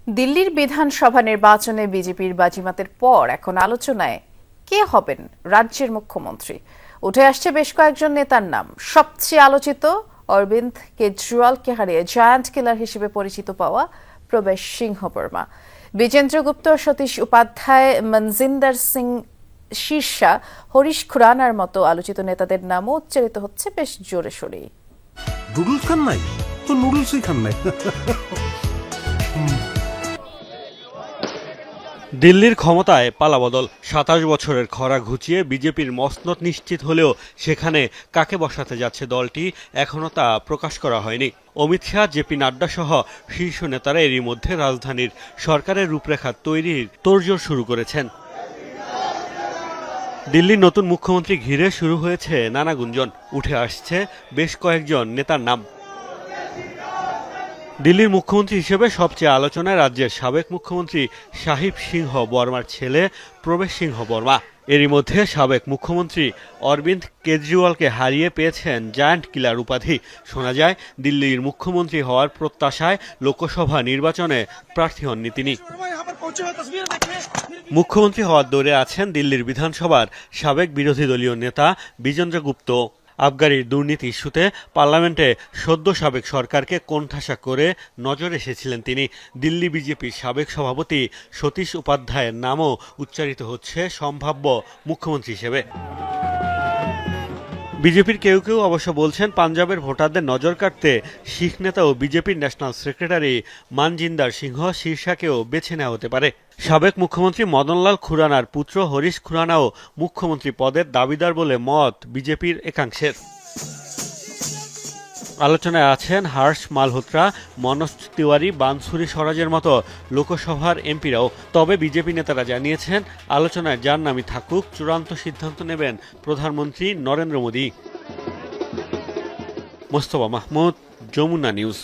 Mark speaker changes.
Speaker 1: দিল্লির বিধানসভা নির্বাচনে বিজেপির বাজিমাতের পর এখন আলোচনায় কে হবেন রাজ্যের মুখ্যমন্ত্রী। উঠে আসছে বেশ কয়েকজন নেতার নাম। সবচেয়ে আলোচিত অরবিন্দ কেজরিওয়ালকে হারিয়ে জায়ান্ট কিলার হিসেবে পরিচিত পাওয়া প্রবেশ সিংহ বর্মা, বিজেন্দ্র গুপ্ত, সতীশ উপাধ্যায়, মনজিন্দর সিং শীর্ষা, হরিশ খুরানার মতো আলোচিত নেতাদের নামও উচ্চারিত হচ্ছে বেশ জোরে সোরেই।
Speaker 2: নুডলস খান নাই তো নুডলসই খান নাই।
Speaker 3: দিল্লির ক্ষমতায় পালাবদল, ২৭ বছরের খরা ঘুচিয়ে বিজেপির মসনদ নিশ্চিত হলেও সেখানে কাকে বসাতে যাচ্ছে দলটি এখনও তা প্রকাশ করা হয়নি। অমিত শাহ, জেপি নাড্ডা সহ শীর্ষ নেতারা এরই মধ্যে রাজধানীর সরকারের রূপরেখা তৈরির তোড়জোড় শুরু করেছেন। দিল্লির নতুন মুখ্যমন্ত্রী ঘিরে শুরু হয়েছে নানা গুঞ্জন। উঠে আসছে বেশ কয়েকজন নেতার নাম। দিল্লির মুখ্যমন্ত্রী হিসেবে সবচেয়ে আলোচনায় রাজ্যের সাবেক মুখ্যমন্ত্রী সাহিব সিংহ বর্মার ছেলে প্রবেশ সিংহ বর্মা। এরই মধ্যে সাবেক মুখ্যমন্ত্রী অরবিন্দ কেজরিওয়ালকে হারিয়ে পেয়েছেন জায়ান্ট কিলার উপাধি। শোনা যায় দিল্লির মুখ্যমন্ত্রী হওয়ার প্রত্যাশায় লোকসভা নির্বাচনে প্রার্থী হননি তিনি। মুখ্যমন্ত্রী হওয়ার দৌড়ে আছেন দিল্লির বিধানসভার সাবেক বিরোধী দলীয় নেতা বিজেন্দ্র গুপ্ত। আবগারির দুর্নীতি ইস্যুতে পার্লামেন্টে সদ্য সাবেক সরকারকে কোণঠাসা করে নজরে এসেছিলেন তিনি। দিল্লি বিজেপির সাবেক সভাপতি সতীশ উপাধ্যায়ের নামও উচ্চারিত হচ্ছে সম্ভাব্য মুখ্যমন্ত্রী হিসেবে। বিজেপির কেউ কেউ অবশ্য বলছেন পাঞ্জাবের ভোটারদের নজর কাটতে শিখ নেতা ও বিজেপির ন্যাশনাল সেক্রেটারি মানজিন্দার সিংহ শীর্ষাকেও বেছে নেওয়া হতে পারে। সাবেক মুখ্যমন্ত্রী মদনলাল খুরানার পুত্র হরিশ খুরানাও মুখ্যমন্ত্রী পদের দাবিদার বলে মত বিজেপির একাংশের। আলোচনায় আছেন হর্ষ মালহোত্রা, মনোজ তিওয়ারি, বানসুরি স্বরাজের মতো লোকসভার এমপিরাও। তবে বিজেপি নেতারা জানিয়েছেন আলোচনায় যার নামই থাকুক চূড়ান্ত সিদ্ধান্ত নেবেন প্রধানমন্ত্রী নরেন্দ্র মোদী। মোস্তফা মাহমুদ, যমুনা নিউজ।